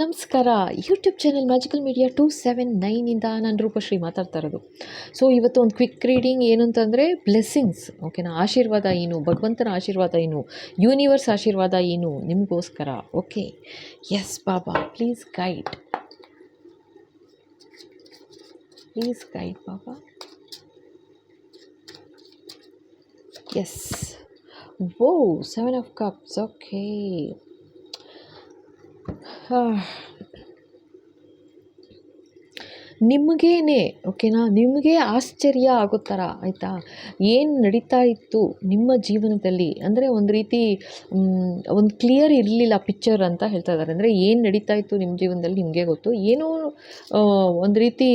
ನಮಸ್ಕಾರ. YouTube channel magical media 279 ನಾನು ರೂಪಶ್ರೀ ಮಾತಾಡ್ತಾ ಇರೋದು. ಸೊ ಇವತ್ತು ಒಂದು ಕ್ವಿಕ್ ರೀಡಿಂಗ್ ಏನು ಅಂತಂದರೆ ಬ್ಲೆಸ್ಸಿಂಗ್ಸ್, ಓಕೆನಾ. ಆಶೀರ್ವಾದ ಏನು, ಭಗವಂತನ ಆಶೀರ್ವಾದ ಏನು, ಯೂನಿವರ್ಸ್ ಆಶೀರ್ವಾದ ಏನು ನಿಮಗೋಸ್ಕರ. ಓಕೆ, ಎಸ್ ಬಾಬಾ, ಪ್ಲೀಸ್ ಗೈಡ್ ಬಾಬಾ. Yes, whoa 7 of cups. Okay, ನಿಮಗೇನೆ, ಓಕೆನಾ, ನಿಮಗೆ ಆಶ್ಚರ್ಯ ಆಗೋ ಥರ, ಆಯಿತಾ, ಏನು ನಡೀತಾ ಇತ್ತು ನಿಮ್ಮ ಜೀವನದಲ್ಲಿ. ಅಂದರೆ ಒಂದು ರೀತಿ ಒಂದು ಕ್ಲಿಯರ್ ಇರಲಿಲ್ಲ ಪಿಕ್ಚರ್ ಅಂತ ಹೇಳ್ತಾ ಇದ್ದಾರೆ. ಅಂದರೆ ಏನು ನಡೀತಾ ಇತ್ತು ನಿಮ್ಮ ಜೀವನದಲ್ಲಿ ನಿಮಗೆ ಗೊತ್ತು. ಏನೋ ಒಂದು ರೀತಿ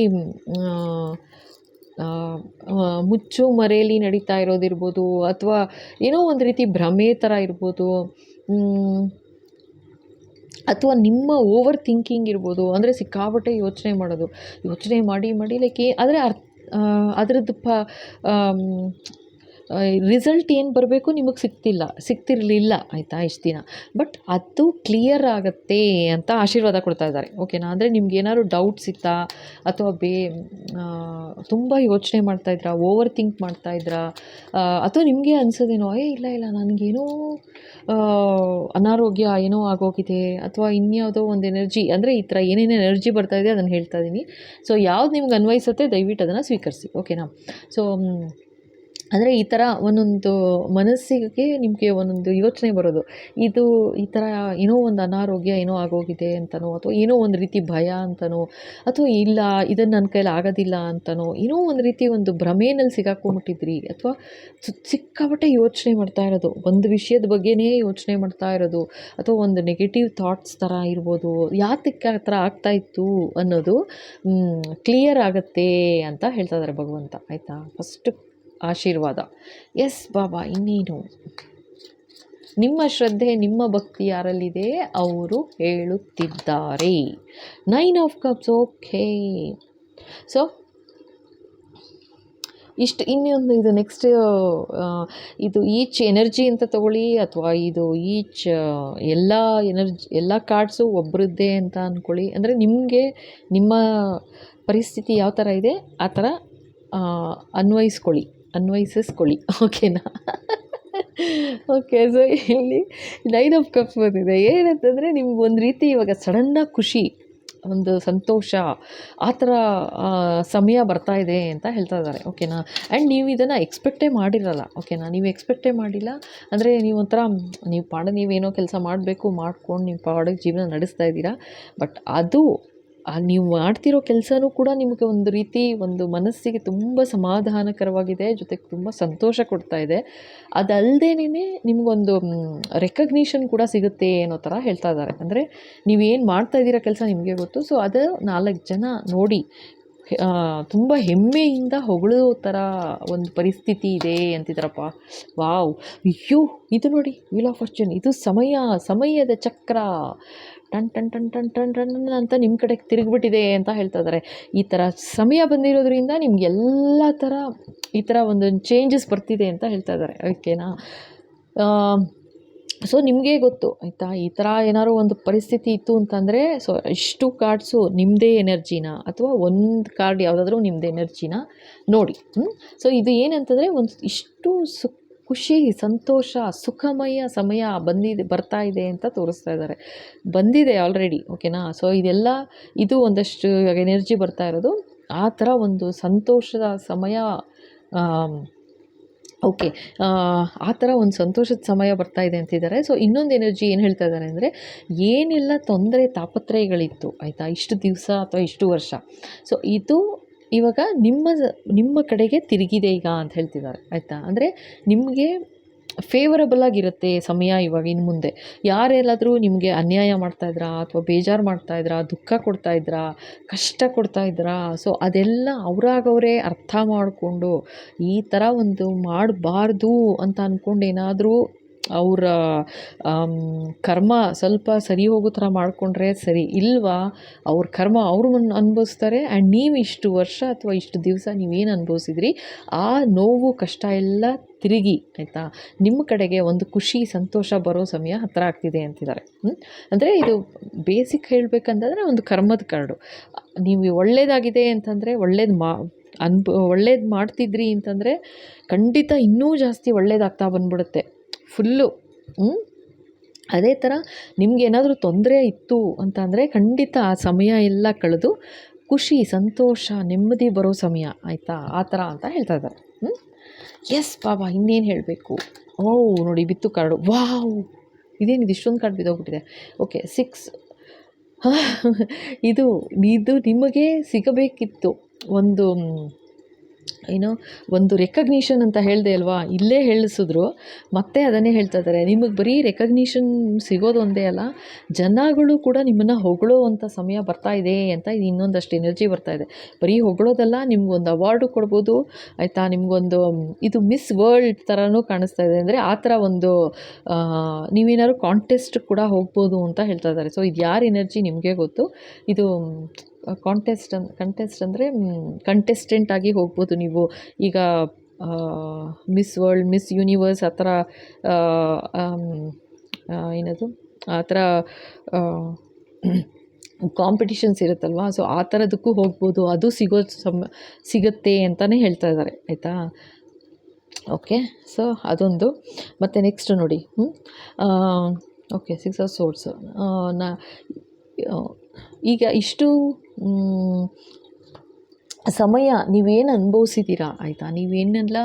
ಮುಚ್ಚು ಮರೆಯಲ್ಲಿ ನಡೀತಾ ಇರೋದಿರ್ಬೋದು, ಅಥವಾ ಏನೋ ಒಂದು ರೀತಿ ಭ್ರಮೆ ಥರ ಇರ್ಬೋದು, ಅಥವಾ ನಿಮ್ಮ ಓವರ್ ಥಿಂಕಿಂಗ್ ಇರ್ಬೋದು. ಅಂದರೆ ಸಿಕ್ಕಾಪಟ್ಟೆ ಯೋಚನೆ ಮಾಡಿ ಲೈಕ್ ಆದರೆ ಅದರದ್ದು ರಿಸಲ್ಟ್ ಏನು ಬರಬೇಕು ನಿಮಗೆ ಸಿಗ್ತಿರಲಿಲ್ಲ, ಆಯಿತಾ, ಇಷ್ಟು ದಿನ. ಬಟ್ ಅದು ಕ್ಲಿಯರ್ ಆಗುತ್ತೆ ಅಂತ ಆಶೀರ್ವಾದ ಕೊಡ್ತಾ ಇದ್ದಾರೆ, ಓಕೆನಾ. ಅಂದರೆ ನಿಮ್ಗೆ ಏನಾದ್ರು ಡೌಟ್ಸ್ ಇತ್ತಾ, ಅಥವಾ ತುಂಬ ಯೋಚನೆ ಮಾಡ್ತಾಯಿದ್ರಾ, ಓವರ್ ಥಿಂಕ್ ಮಾಡ್ತಾಯಿದ್ರಾ, ಅಥವಾ ನಿಮಗೆ ಅನ್ಸೋದೇನೋ ಇಲ್ಲ ನನಗೇನೋ ಅನಾರೋಗ್ಯ ಏನೋ ಆಗೋಗಿದೆ, ಅಥವಾ ಇನ್ಯಾವುದೋ ಒಂದು ಎನರ್ಜಿ, ಅಂದರೆ ಈ ಥರ ಏನೇನು ಎನರ್ಜಿ ಬರ್ತಾಯಿದೆ ಅದನ್ನು ಹೇಳ್ತಾ ಇದ್ದೀನಿ. ಸೊ ಯಾವ್ದು ನಿಮ್ಗೆ ಅನ್ವಯಿಸುತ್ತೆ ದಯವಿಟ್ಟು ಅದನ್ನು ಸ್ವೀಕರಿಸಿ, ಓಕೆನಾ. ಸೊ ಅಂದರೆ ಈ ಥರ ಒಂದೊಂದು ಮನಸ್ಸಿಗೆ ನಿಮಗೆ ಒಂದೊಂದು ಯೋಚನೆ ಬರೋದು, ಇದು ಈ ಥರ ಏನೋ ಒಂದು ಅನಾರೋಗ್ಯ ಏನೋ ಆಗೋಗಿದೆ ಅಂತನೋ, ಅಥವಾ ಏನೋ ಒಂದು ರೀತಿ ಭಯ ಅಂತನೋ, ಅಥವಾ ಇಲ್ಲ ಇದನ್ನು ನನ್ನ ಕೈಲಿ ಆಗೋದಿಲ್ಲ ಅಂತನೋ, ಏನೋ ಒಂದು ರೀತಿ ಒಂದು ಭ್ರಮೆಯಲ್ಲಿ ಸಿಗಾಕೊಂಡ್ಬಿಟ್ಟಿದ್ರಿ, ಅಥವಾ ಸಿಕ್ಕಾಪಟ್ಟೆ ಯೋಚನೆ ಮಾಡ್ತಾ ಇರೋದು, ಒಂದು ವಿಷಯದ ಬಗ್ಗೆನೇ ಯೋಚನೆ ಮಾಡ್ತಾ ಇರೋದು, ಅಥವಾ ಒಂದು ನೆಗೆಟಿವ್ ಥಾಟ್ಸ್ ಥರ ಇರ್ಬೋದು. ಯಾತಕ್ಕೆ ಆ ಥರ ಆಗ್ತಾಯಿತ್ತು ಅನ್ನೋದು ಕ್ಲಿಯರ್ ಆಗುತ್ತೆ ಅಂತ ಹೇಳ್ತಾ ಇದ್ದಾರೆ ಭಗವಂತ, ಆಯಿತಾ. ಫಸ್ಟ್ ಆಶೀರ್ವಾದ. ಎಸ್ ಬಾಬಾ, ಇನ್ನೇನು ನಿಮ್ಮ ಶ್ರದ್ಧೆ, ನಿಮ್ಮ ಭಕ್ತಿ ಯಾರಲ್ಲಿದೆ ಅವರು ಹೇಳುತ್ತಿದ್ದಾರೆ. 9 ಆಫ್ ಕಪ್ಸ್. ಓಕೆ, ಸೊ ಇಷ್ಟು ಇನ್ನೊಂದು ಇದು ನೆಕ್ಸ್ಟ್ ಇದು ಈಚ್ ಎನರ್ಜಿ ಅಂತ ತಗೊಳ್ಳಿ, ಅಥವಾ ಇದು ಈಚ್ ಎಲ್ಲ ಕಾರ್ಡ್ಸು ಒಬ್ಬರದ್ದೇ ಅಂತ ಅಂದ್ಕೊಳ್ಳಿ. ಅಂದರೆ ನಿಮಗೆ ನಿಮ್ಮ ಪರಿಸ್ಥಿತಿ ಯಾವ ಥರ ಇದೆ ಆ ಥರ ಅನ್ವಯಿಸಿಸ್ಕೊಳ್ಳಿ, ಓಕೆನಾ. ಓಕೆ, ಸೊ ಇಲ್ಲಿ 9 ಆಫ್ ಕಪ್ಸ್ ಬಂದಿದೆ. ಏನಂತಂದರೆ ನಿಮ್ಗೊಂದು ರೀತಿ ಇವಾಗ ಸಡನ್ನಾಗಿ ಖುಷಿ, ಒಂದು ಸಂತೋಷ, ಆ ಥರ ಸಮಯ ಬರ್ತಾ ಇದೆ ಅಂತ ಹೇಳ್ತಾ ಇದ್ದಾರೆ, ಓಕೆನಾ. ಆ್ಯಂಡ್ ನೀವು ಇದನ್ನು ಎಕ್ಸ್ಪೆಕ್ಟೇ ಮಾಡಿರಲ್ಲ, ಓಕೆನಾ. ನೀವು ಎಕ್ಸ್ಪೆಕ್ಟೇ ಮಾಡಿಲ್ಲ ಅಂದರೆ ನೀವೇನೋ ಕೆಲಸ ಮಾಡ್ಕೊಂಡು ನಿಮ್ಮ ಪಾಡಿಗೆ ಜೀವನ ನಡೆಸ್ತಾ ಇದ್ದೀರಾ. ಬಟ್ ಅದು ನೀವು ಮಾಡ್ತಿರೋ ಕೆಲಸನೂ ಕೂಡ ನಿಮಗೆ ಒಂದು ರೀತಿ ಒಂದು ಮನಸ್ಸಿಗೆ ತುಂಬ ಸಮಾಧಾನಕರವಾಗಿದೆ, ಜೊತೆಗೆ ತುಂಬ ಸಂತೋಷ ಕೊಡ್ತಾ ಇದೆ. ಅದಲ್ಲದೇನೆ ನಿಮಗೊಂದು ರೆಕಗ್ನಿಷನ್ ಕೂಡ ಸಿಗುತ್ತೆ ಅನ್ನೋ ಥರ ಹೇಳ್ತಾ ಇದ್ದಾರೆ. ಅಂದರೆ ನೀವೇನು ಮಾಡ್ತಾ ಇದ್ದೀರಾ ಕೆಲಸ ನಿಮಗೆ ಗೊತ್ತು. ಸೊ ಅದು 4 ಜನ ನೋಡಿ ತುಂಬ ಹೆಮ್ಮೆಯಿಂದ ಹೊಗಳೋ ಥರ ಒಂದು ಪರಿಸ್ಥಿತಿ ಇದೆ ಅಂತಿದ್ದಾರಪ್ಪ. ವಾವ್, ಅಯ್ಯೋ, ಇದು ನೋಡಿ, ವೀಲ್ ಆಫ್ ಫಾರ್ಚೂನ್, ಇದು ಸಮಯದ ಚಕ್ರ ton ton ton ton ton ton ಅಂತ ನಿಮ್ಮ ಕಡೆಗೆ ತಿರುಗಿಬಿಟ್ಟಿದೆ ಅಂತ ಹೇಳ್ತಾ ಇದ್ದಾರೆ. ಈ ಥರ ಸಮಯ ಬಂದಿರೋದ್ರಿಂದ ನಿಮಗೆಲ್ಲ ಥರ ಈ ಥರ ಒಂದು ಚೇಂಜಸ್ ಬರ್ತಿದೆ ಅಂತ ಹೇಳ್ತಾ ಇದ್ದಾರೆ, ಓಕೆನಾ. ಸೊ ನಿಮಗೆ ಗೊತ್ತು, ಆಯಿತಾ. ಈ ಥರ ಏನಾದ್ರು ಒಂದು ಪರಿಸ್ಥಿತಿ ಇತ್ತು ಅಂತಂದರೆ, ಸೊ ಇಷ್ಟು ಕಾರ್ಡ್ಸು ನಿಮ್ಮದೇ ಎನರ್ಜಿನ, ಅಥವಾ ಒಂದು ಕಾರ್ಡ್ ಯಾವುದಾದ್ರೂ ನಿಮ್ಮದೇ ಎನರ್ಜಿನ ನೋಡಿ. ಸೊ ಇದು ಏನಂತಂದರೆ ಇಷ್ಟು ಖುಷಿ, ಸಂತೋಷ, ಸುಖಮಯ ಸಮಯ ಬರ್ತಾ ಇದೆ ಅಂತ ತೋರಿಸ್ತಾ ಇದ್ದಾರೆ. ಬಂದಿದೆ ಆಲ್ರೆಡಿ, ಓಕೆನಾ. ಸೊ ಇದು ಒಂದಷ್ಟು ಎನರ್ಜಿ ಬರ್ತಾ ಇರೋದು ಆ ಥರ ಒಂದು ಸಂತೋಷದ ಸಮಯ. ಓಕೆ, ಆ ಥರ ಒಂದು ಸಂತೋಷದ ಸಮಯ ಬರ್ತಾ ಇದೆ ಅಂತಿದ್ದಾರೆ. ಸೊ ಇನ್ನೊಂದು ಎನರ್ಜಿ ಏನು ಹೇಳ್ತಾ ಇದ್ದಾರೆ ಅಂದರೆ, ಏನೆಲ್ಲ ತೊಂದರೆ ತಾಪತ್ರಯಗಳಿತ್ತು, ಆಯಿತಾ, ಇಷ್ಟು ದಿವಸ ಅಥವಾ ಇಷ್ಟು ವರ್ಷ, ಸೊ ಇದು ಇವಾಗ ನಿಮ್ಮ ಕಡೆಗೆ ತಿರುಗಿದೆ ಈಗ ಅಂತ ಹೇಳ್ತಿದ್ದಾರೆ, ಆಯಿತಾ. ಅಂದರೆ ನಿಮಗೆ ಫೇವರಬಲ್ ಆಗಿರುತ್ತೆ ಸಮಯ ಇವಾಗ ಇನ್ನು ಮುಂದೆ. ಯಾರೆಲ್ಲಾದರೂ ನಿಮಗೆ ಅನ್ಯಾಯ ಮಾಡ್ತಾಯಿದ್ರಾ, ಅಥವಾ ಬೇಜಾರು ಮಾಡ್ತಾಯಿದ್ರಾ, ದುಃಖ ಕೊಡ್ತಾಯಿದ್ರಾ, ಕಷ್ಟ ಕೊಡ್ತಾಯಿದ್ರಾ, ಸೊ ಅದೆಲ್ಲ ಅವರಾಗವರೇ ಅರ್ಥ ಮಾಡಿಕೊಂಡು ಈ ಥರ ಒಂದು ಮಾಡಬಾರ್ದು ಅಂತ ಅಂದ್ಕೊಂಡು ಏನಾದರೂ ಅವರ ಕರ್ಮ ಸ್ವಲ್ಪ ಸರಿ ಹೋಗೋ ಥರ ಮಾಡಿಕೊಂಡ್ರೆ ಸರಿ, ಇಲ್ವಾ ಅವ್ರ ಕರ್ಮ ಅವರು ಅನುಭವಿಸ್ತಾರೆ. ಆ್ಯಂಡ್ ನೀವು ಇಷ್ಟು ವರ್ಷ ಅಥವಾ ಇಷ್ಟು ದಿವಸ ನೀವೇನು ಅನುಭವಿಸಿದ್ರಿ ಆ ನೋವು ಕಷ್ಟ ಎಲ್ಲ ತಿರುಗಿ ಆಯಿತಾ ನಿಮ್ಮ ಕಡೆಗೆ ಒಂದು ಖುಷಿ ಸಂತೋಷ ಬರೋ ಸಮಯ ಹತ್ತಿರ ಆಗ್ತಿದೆ ಅಂತಿದ್ದಾರೆ. ಅಂದರೆ ಇದು ಬೇಸಿಕ್ ಹೇಳಬೇಕಂತಂದರೆ ಒಂದು ಕರ್ಮದ ಕಾರ್ಡು. ನೀವು ಒಳ್ಳೆಯದಾಗಿದೆ ಅಂತಂದರೆ ಒಳ್ಳೇದು ಮಾಡ್ತಿದ್ರಿ ಅಂತಂದರೆ ಖಂಡಿತ ಇನ್ನೂ ಜಾಸ್ತಿ ಒಳ್ಳೇದಾಗ್ತಾ ಬಂದ್ಬಿಡುತ್ತೆ ಫುಲ್ಲು. ಅದೇ ಥರ ನಿಮಗೇನಾದರೂ ತೊಂದರೆ ಇತ್ತು ಅಂತ ಅಂದರೆ ಖಂಡಿತ ಆ ಸಮಯ ಎಲ್ಲ ಕಳೆದು ಖುಷಿ ಸಂತೋಷ ನೆಮ್ಮದಿ ಬರೋ ಸಮಯ ಆಯಿತಾ, ಆ ಥರ ಅಂತ ಹೇಳ್ತಾ ಇದ್ದಾರೆ. ಎಸ್ ಬಾಬಾ, ಇನ್ನೇನು ಹೇಳಬೇಕು. ನೋಡಿ ಬಿತ್ತು ಕಾರ್ಡು. ವಾವ್, ಇದೇನಿದು ಇಷ್ಟೊಂದು ಕಾರ್ಡ್ ಬಿದ್ದೋಗ್ಬಿಟ್ಟಿದೆ. ಓಕೆ 6 ಇದು ನಿಮಗೆ ಸಿಗಬೇಕಿತ್ತು ಒಂದು ರೆಕಗ್ನಿಷನ್ ಅಂತ ಹೇಳಿದೆ ಅಲ್ವಾ, ಇಲ್ಲೇ ಹೇಳಿಸಿದ್ರು ಮತ್ತೆ ಅದನ್ನೇ ಹೇಳ್ತಾ ಇದ್ದಾರೆ. ನಿಮಗೆ ಬರೀ ರೆಕಗ್ನಿಷನ್ ಸಿಗೋದು ಒಂದೇ ಅಲ್ಲ, ಜನಗಳು ಕೂಡ ನಿಮ್ಮನ್ನು ಹೊಗಳೋ ಅಂಥ ಸಮಯ ಬರ್ತಾ ಇದೆ ಅಂತ ಇದು ಇನ್ನೊಂದಷ್ಟು ಎನರ್ಜಿ ಬರ್ತಾ ಇದೆ. ಬರೀ ಹೊಗಳೋದಲ್ಲ, ನಿಮ್ಗೊಂದು ಅವಾರ್ಡು ಕೊಡ್ಬೋದು ಆಯಿತಾ, ನಿಮಗೊಂದು ಇದು ಮಿಸ್ ವರ್ಲ್ಡ್ ಥರನೂ ಕಾಣಿಸ್ತಾ ಇದೆ. ಅಂದರೆ ಆ ಥರ ಒಂದು ನೀವೇನಾದ್ರು ಕಾಂಟೆಸ್ಟ್ ಕೂಡ ಹೋಗ್ಬೋದು ಅಂತ ಹೇಳ್ತಾ ಇದ್ದಾರೆ. ಸೊ ಇದು ಯಾರ ಎನರ್ಜಿ ನಿಮಗೆ ಗೊತ್ತು. ಇದು ಕಂಟೆಸ್ಟ್ ಅಂದರೆ ಕಂಟೆಸ್ಟೆಂಟ್ ಆಗಿ ಹೋಗ್ಬೋದು ನೀವು. ಈಗ ಮಿಸ್ ವರ್ಲ್ಡ್, ಮಿಸ್ ಯೂನಿವರ್ಸ್ ಆ ಥರ ಏನದು ಆ ಥರ ಕಾಂಪಿಟಿಷನ್ಸ್ ಇರುತ್ತಲ್ವ, ಸೊ ಆ ಥರದಕ್ಕೂ ಹೋಗ್ಬೋದು. ಅದು ಸಿಗುತ್ತೆ ಅಂತಲೇ ಹೇಳ್ತಾ ಇದ್ದಾರೆ ಆಯಿತಾ. ಓಕೆ, ಸೊ ಅದೊಂದು. ಮತ್ತು ನೆಕ್ಸ್ಟ್ ನೋಡಿ, ಓಕೆ 6 ಆಫ್ ಸೋರ್ಸ್. ಈಗ ಇಷ್ಟು ಸಮಯ ನೀವೇನು ಅನುಭವಿಸಿದ್ದೀರಾ ಆಯಿತಾ, ನೀವೇನೆಲ್ಲ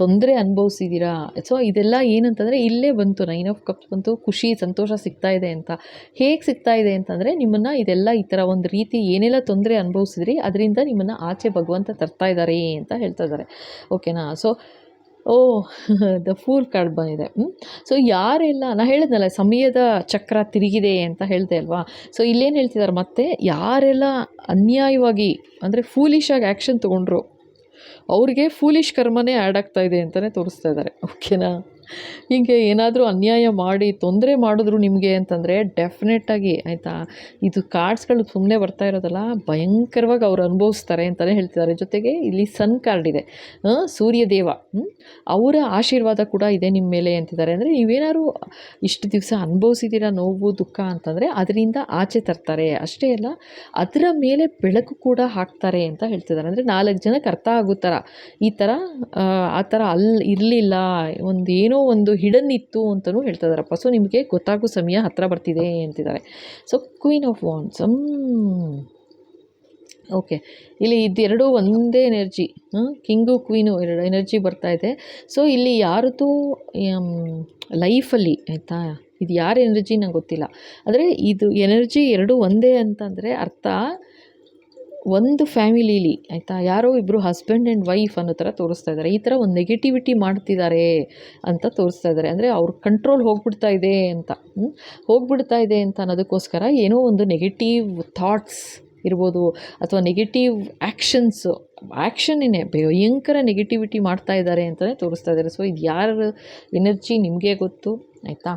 ತೊಂದರೆ ಅನುಭವಿಸಿದ್ದೀರಾ. ಸೊ ಇದೆಲ್ಲ ಏನಂತಂದರೆ ಇಲ್ಲೇ ಬಂತು 9 ಆಫ್ ಕಪ್ಸ್ ಬಂತು. ಖುಷಿ ಸಂತೋಷ ಸಿಗ್ತಾ ಇದೆ ಅಂತ. ಹೇಗೆ ಸಿಗ್ತಾ ಇದೆ ಅಂತಂದರೆ ನಿಮ್ಮನ್ನು ಇದೆಲ್ಲ ಈ ಥರ ಒಂದು ರೀತಿ ಏನೆಲ್ಲ ತೊಂದರೆ ಅನುಭವಿಸಿದ್ರಿ ಅದರಿಂದ ನಿಮ್ಮನ್ನು ಆಚೆ ಭಗವಂತ ತರ್ತಾ ಇದ್ದಾರೆ ಅಂತ ಹೇಳ್ತಾ ಇದ್ದಾರೆ. ಓಕೆನಾ. ಸೊ ದ ಫೂಲ್ ಕಾರ್ಡ್ ಬಂದಿದೆ. ಸೊ ಯಾರೆಲ್ಲ ನಾನು ಹೇಳಿದ್ನಲ್ಲ ಸಮಯದ ಚಕ್ರ ತಿರುಗಿದೆ ಅಂತ ಹೇಳ್ದೆ ಅಲ್ವಾ. ಸೊ ಇಲ್ಲೇನು ಹೇಳ್ತಿದ್ದಾರೆ ಮತ್ತೆ, ಯಾರೆಲ್ಲ ಅನ್ಯಾಯವಾಗಿ ಅಂದರೆ ಫೂಲಿಶಾಗಿ ಆ್ಯಕ್ಷನ್ ತೊಗೊಂಡ್ರು ಅವ್ರಿಗೆ ಫೂಲಿಶ್ ಕರ್ಮನೇ ಆ್ಯಡ್ ಆಗ್ತಾ ಇದೆ ಅಂತಲೇ ತೋರಿಸ್ತಾ ಇದ್ದಾರೆ. ಓಕೆನಾ. ಹೀಗೆ ಏನಾದರೂ ಅನ್ಯಾಯ ಮಾಡಿ ತೊಂದರೆ ಮಾಡಿದ್ರು ನಿಮಗೆ ಅಂತಂದರೆ ಡೆಫಿನೆಟಾಗಿ ಆಯಿತಾ, ಇದು ಕಾರ್ಡ್ಸ್ಗಳು ಸುಮ್ಮನೆ ಬರ್ತಾ ಇರೋದಲ್ಲ, ಭಯಂಕರವಾಗಿ ಅವ್ರು ಅನುಭವಿಸ್ತಾರೆ ಅಂತಲೇ ಹೇಳ್ತಿದ್ದಾರೆ. ಜೊತೆಗೆ ಇಲ್ಲಿ ಸನ್ ಕಾರ್ಡ್ ಇದೆ, ಸೂರ್ಯದೇವ, ಅವರ ಆಶೀರ್ವಾದ ಕೂಡ ಇದೆ ನಿಮ್ಮ ಮೇಲೆ ಅಂತಿದ್ದಾರೆ. ಅಂದರೆ ನೀವೇನಾದ್ರು ಇಷ್ಟು ದಿವಸ ಅನುಭವಿಸಿದ್ದೀರ ನೋವು ದುಃಖ ಅಂತಂದರೆ ಅದರಿಂದ ಆಚೆ ತರ್ತಾರೆ. ಅಷ್ಟೇ ಅಲ್ಲ, ಅದರ ಮೇಲೆ ಬೆಳಕು ಕೂಡ ಹಾಕ್ತಾರೆ ಅಂತ ಹೇಳ್ತಿದ್ದಾರೆ. ಅಂದರೆ 4 ಜನಕ್ಕೆ ಅರ್ಥ ಆಗೋ ಥರ ಈ ಥರ ಆ ಥರ ಇರಲಿಲ್ಲ, ಒಂದು ಹಿಡನ್ ಇತ್ತು ಅಂತಲೂ ಹೇಳ್ತಾ ಇದ್ದಾರಪ್ಪ. ಸೊ ನಿಮಗೆ ಗೊತ್ತಾಗೋ ಸಮಯ ಹತ್ತಿರ ಬರ್ತಿದೆ ಅಂತಿದ್ದಾರೆ. So queen of wands. Okay, ಇಲ್ಲಿ ಇದೆರಡೂ ಒಂದೇ ಎನರ್ಜಿ, ಕಿಂಗು ಕ್ವೀನು ಎರಡು ಎನರ್ಜಿ ಬರ್ತಾ ಇದೆ. ಸೊ ಇಲ್ಲಿ ಯಾರದ್ದು ಲೈಫಲ್ಲಿ ಆಯಿತಾ, ಇದು ಯಾರ ಎನರ್ಜಿ ನಂಗೆ ಗೊತ್ತಿಲ್ಲ. ಅಂದರೆ ಇದು ಎನರ್ಜಿ ಎರಡೂ ಒಂದೇ ಅಂತಂದರೆ ಅರ್ಥ ಒಂದು ಫ್ಯಾಮಿಲೀಲಿ ಆಯಿತಾ, ಯಾರೋ ಇಬ್ಬರು ಹಸ್ಬೆಂಡ್ ಆ್ಯಂಡ್ ವೈಫ್ ಅನ್ನೋ ಥರ ತೋರಿಸ್ತಾ ಇದ್ದಾರೆ. ಈ ಥರ ಒಂದು ನೆಗೆಟಿವಿಟಿ ಮಾಡ್ತಿದ್ದಾರೆ ಅಂತ ತೋರಿಸ್ತಾ ಇದ್ದಾರೆ. ಅಂದರೆ ಅವ್ರ ಕಂಟ್ರೋಲ್ ಹೋಗ್ಬಿಡ್ತಾ ಇದೆ ಅಂತ ಅನ್ನೋದಕ್ಕೋಸ್ಕರ ಏನೋ ಒಂದು ನೆಗೆಟಿವ್ ಥಾಟ್ಸ್ ಇರ್ಬೋದು ಅಥವಾ ನೆಗೆಟಿವ್ ಆ್ಯಕ್ಷನ್ನೇ ಭಯಂಕರ ನೆಗೆಟಿವಿಟಿ ಮಾಡ್ತಾ ಇದ್ದಾರೆ ಅಂತಲೇ ತೋರಿಸ್ತಾ ಇದ್ದಾರೆ. ಸೊ ಇದು ಯಾರ ಎನರ್ಜಿ ನಿಮಗೆ ಗೊತ್ತು ಆಯಿತಾ.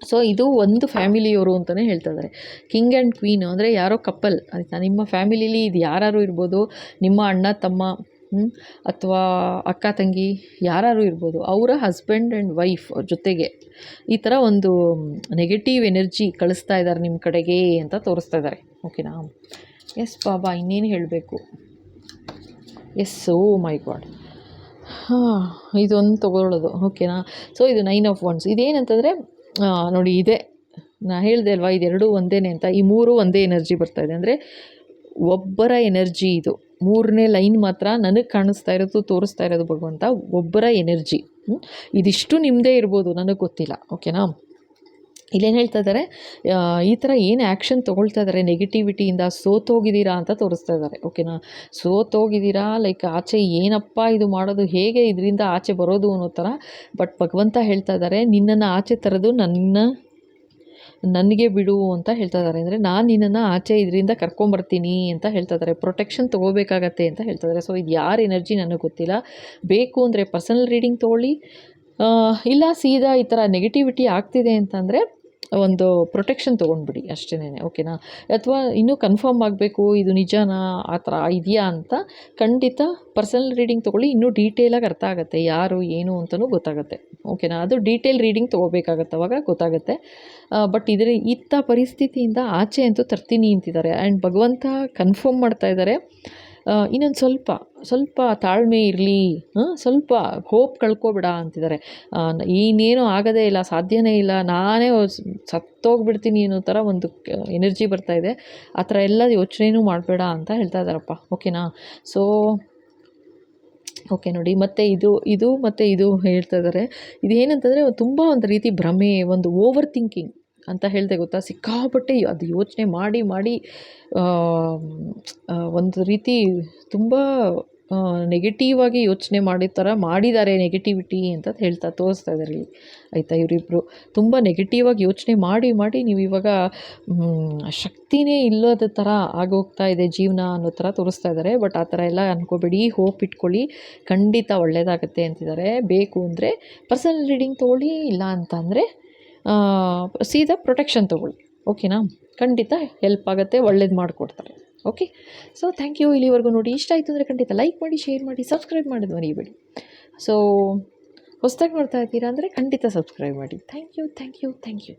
ಸೊ ಇದು ಒಂದು ಫ್ಯಾಮಿಲಿಯವರು ಅಂತಲೇ ಹೇಳ್ತಾ ಇದ್ದಾರೆ. ಕಿಂಗ್ ಆ್ಯಂಡ್ ಕ್ವೀನು ಅಂದರೆ ಯಾರೋ ಕಪಲ್ ಆಯಿತಾ, ನಿಮ್ಮ ಫ್ಯಾಮಿಲೀಲಿ ಇದು ಯಾರು ಇರ್ಬೋದು, ನಿಮ್ಮ ಅಣ್ಣ ತಮ್ಮ ಅಥವಾ ಅಕ್ಕ ತಂಗಿ ಯಾರು ಇರ್ಬೋದು, ಅವರ ಹಸ್ಬೆಂಡ್ ಆ್ಯಂಡ್ ವೈಫ್ ಜೊತೆಗೆ ಈ ಥರ ಒಂದು ನೆಗೆಟಿವ್ ಎನರ್ಜಿ ಕಳಿಸ್ತಾ ಇದ್ದಾರೆ ನಿಮ್ಮ ಕಡೆಗೆ ಅಂತ ತೋರಿಸ್ತಾ ಇದ್ದಾರೆ. ಓಕೆನಾ. ಎಸ್ ಬಾಬಾ, ಇನ್ನೇನು ಹೇಳಬೇಕು. ಎಸ್, ಓ ಮೈ ಗಾಡ್, ಇದೊಂದು ತೊಗೊಳ್ಳೋದು. ಓಕೆನಾ. ಸೊ ಇದು 9 ಆಫ್ ವಾಂಡ್ಸ್. ಇದೇನಂತಂದರೆ ನೋಡಿ, ಇದೆ ನಾನು ಹೇಳಿದೆ ಅಲ್ವಾ, ಇದೆರಡೂ ಒಂದೇ ಅಂತ. ಈ 3 ಒಂದೇ ಎನರ್ಜಿ ಬರ್ತಾ ಇದೆ. ಅಂದರೆ ಒಬ್ಬರ ಎನರ್ಜಿ ಇದು. 3ನೇ ಲೈನ್ ಮಾತ್ರ ನನಗೆ ಕಾಣಿಸ್ತಾ ಇರೋದು, ತೋರಿಸ್ತಾ ಇರೋದು ಭಗವಂತ ಒಬ್ಬರ ಎನರ್ಜಿ. ಇದಿಷ್ಟು ನಿಮ್ಮದೇ ಇರ್ಬೋದು, ನನಗೆ ಗೊತ್ತಿಲ್ಲ. ಓಕೆನಾ. ಇಲ್ಲೇನು ಹೇಳ್ತಾ ಇದ್ದಾರೆ, ಈ ಥರ ಏನು ಆ್ಯಕ್ಷನ್ ತೊಗೊಳ್ತಾ ಇದ್ದಾರೆ ನೆಗೆಟಿವಿಟಿಯಿಂದ, ಸೋತೋಗಿದ್ದೀರಾ ಅಂತ ತೋರಿಸ್ತಾ ಇದ್ದಾರೆ. ಓಕೆನಾ. ಸೋತೋಗಿದ್ದೀರಾ, ಲೈಕ್ ಆಚೆ ಏನಪ್ಪ ಇದು ಮಾಡೋದು, ಹೇಗೆ ಇದರಿಂದ ಆಚೆ ಬರೋದು ಅನ್ನೋ ಥರ. ಬಟ್ ಭಗವಂತ ಹೇಳ್ತಾ ಇದ್ದಾರೆ, ನಿನ್ನನ್ನು ಆಚೆ ತರೋದು ನನಗೆ ಬಿಡು ಅಂತ ಹೇಳ್ತಾ ಇದ್ದಾರೆ. ಅಂದರೆ ನಾನು ನಿನ್ನನ್ನು ಆಚೆ ಇದರಿಂದ ಕರ್ಕೊಂಬರ್ತೀನಿ ಅಂತ ಹೇಳ್ತಾ ಇದ್ದಾರೆ. ಪ್ರೊಟೆಕ್ಷನ್ ತೊಗೋಬೇಕಾಗತ್ತೆ ಅಂತ ಹೇಳ್ತಾ ಇದ್ದಾರೆ. ಸೊ ಇದು ಯಾರ ಎನರ್ಜಿ ನನಗೆ ಗೊತ್ತಿಲ್ಲ. ಬೇಕು ಅಂದರೆ ಪರ್ಸನಲ್ ರೀಡಿಂಗ್ ತೊಗೊಳ್ಳಿ, ಇಲ್ಲ ಸೀದಾ ಈ ಥರ ನೆಗೆಟಿವಿಟಿ ಆಗ್ತಿದೆ ಅಂತಂದರೆ ಒಂದು ಪ್ರೊಟೆಕ್ಷನ್ ತೊಗೊಂಡ್ಬಿಡಿ ಅಷ್ಟೇನೆ, ಓಕೆನಾ. ಅಥವಾ ಇನ್ನೂ ಕನ್ಫರ್ಮ್ ಆಗಬೇಕು ಇದು ನಿಜನಾ ಆ ಥರ ಇದೆಯಾ ಅಂತ ಖಂಡಿತ ಪರ್ಸನಲ್ ರೀಡಿಂಗ್ ತೊಗೊಳ್ಳಿ. ಇನ್ನೂ ಡೀಟೇಲಾಗಿ ಅರ್ಥ ಆಗುತ್ತೆ ಯಾರು ಏನು ಅಂತಲೂ ಗೊತ್ತಾಗುತ್ತೆ, ಓಕೆನಾ. ಅದು ಡೀಟೇಲ್ ರೀಡಿಂಗ್ ತೊಗೋಬೇಕಾಗತ್ತೆ, ಅವಾಗ ಗೊತ್ತಾಗುತ್ತೆ. ಬಟ್ ಇತ್ತ ಪರಿಸ್ಥಿತಿಯಿಂದ ಆಚೆ ಅಂತೂ ತರ್ತೀನಿ ಅಂತಿದ್ದಾರೆ. ಆ್ಯಂಡ್ ಭಗವಂತ ಕನ್ಫರ್ಮ್ ಮಾಡ್ತಾ ಇದ್ದಾರೆ, ಇನ್ನೊಂದು ಸ್ವಲ್ಪ ತಾಳ್ಮೆ ಇರಲಿ, ಸ್ವಲ್ಪ ಹೋಪ್ ಕಳ್ಕೊಬೇಡ ಅಂತಿದ್ದಾರೆ. ಇನ್ನೇನು ಆಗೋದೇ ಇಲ್ಲ, ಸಾಧ್ಯನೇ ಇಲ್ಲ, ನಾನೇ ಸತ್ತೋಗ್ಬಿಡ್ತೀನಿ ಅನ್ನೋ ಥರ ಒಂದು ಎನರ್ಜಿ ಬರ್ತಾ ಇದೆ. ಆ ಥರ ಎಲ್ಲ ಯೋಚನೆನೂ ಮಾಡಬೇಡ ಅಂತ ಹೇಳ್ತಾ ಇದ್ದಾರಪ್ಪ, ಓಕೆನಾ. ಸೊ ಓಕೆ ನೋಡಿ, ಮತ್ತು ಇದು ಹೇಳ್ತಾ ಇದ್ದಾರೆ. ಇದೇನಂತಂದರೆ ತುಂಬ ಒಂದು ರೀತಿ ಭ್ರಮೆ, ಒಂದು ಓವರ್ ಥಿಂಕಿಂಗ್ ಅಂತ ಹೇಳಿದೆ ಗೊತ್ತಾ. ಸಿಕ್ಕಾಪಟ್ಟೆ ಅದು ಯೋಚನೆ ಮಾಡಿ ಒಂದು ರೀತಿ ತುಂಬ ನೆಗೆಟಿವ್ ಆಗಿ ಯೋಚನೆ ಮಾಡಿದ ಥರ ಮಾಡಿದ್ದಾರೆ, ನೆಗೆಟಿವಿಟಿ ಅಂತ ಹೇಳ್ತಾ ತೋರಿಸ್ತಾ ಇದ್ದಾರೆ ಇಲ್ಲಿ, ಆಯಿತಾ. ಇವರಿಬ್ಬರು ತುಂಬ ನೆಗೆಟಿವ್ ಆಗಿ ಯೋಚನೆ ಮಾಡಿ ನೀವು ಇವಾಗ ಶಕ್ತಿನೇ ಇಲ್ಲದ ಥರ ಆಗೋಗ್ತಾ ಇದೆ ಜೀವನ ಅನ್ನೋ ಥರ ತೋರಿಸ್ತಾ ಇದ್ದಾರೆ. ಬಟ್ ಆ ಥರ ಎಲ್ಲ ಅಂದ್ಕೋಬೇಡಿ, ಹೋಪ್ ಇಟ್ಕೊಳ್ಳಿ, ಖಂಡಿತ ಒಳ್ಳೆಯದಾಗತ್ತೆ ಅಂತಿದ್ದಾರೆ. ಬೇಕು ಅಂದರೆ ಪರ್ಸನಲ್ ರೀಡಿಂಗ್ ತೊಗೊಳ್ಳಿ, ಇಲ್ಲ ಅಂತಂದರೆ ಸೀದಾ ಪ್ರೊಟೆಕ್ಷನ್ ತೊಗೊಳ್ಳಿ, ಓಕೆನಾ. ಖಂಡಿತ ಹೆಲ್ಪ್ ಆಗುತ್ತೆ, ಒಳ್ಳೇದು ಮಾಡಿಕೊಡ್ತಾರೆ, ಓಕೆ. So thank you. ಇಲ್ಲಿವರೆಗೂ ನೋಡಿ ಇಷ್ಟ ಆಯಿತು ಅಂದರೆ ಖಂಡಿತ ಲೈಕ್ ಮಾಡಿ, ಶೇರ್ ಮಾಡಿ, ಸಬ್ಸ್ಕ್ರೈಬ್ ಮಾಡೋದು ಮರಿಬೇಡಿ. ಸೊ ಹೊಸದಾಗಿ ನೋಡ್ತಾ ಇದ್ದೀರಾ ಅಂದರೆ ಖಂಡಿತ ಸಬ್ಸ್ಕ್ರೈಬ್ ಮಾಡಿ. Thank you.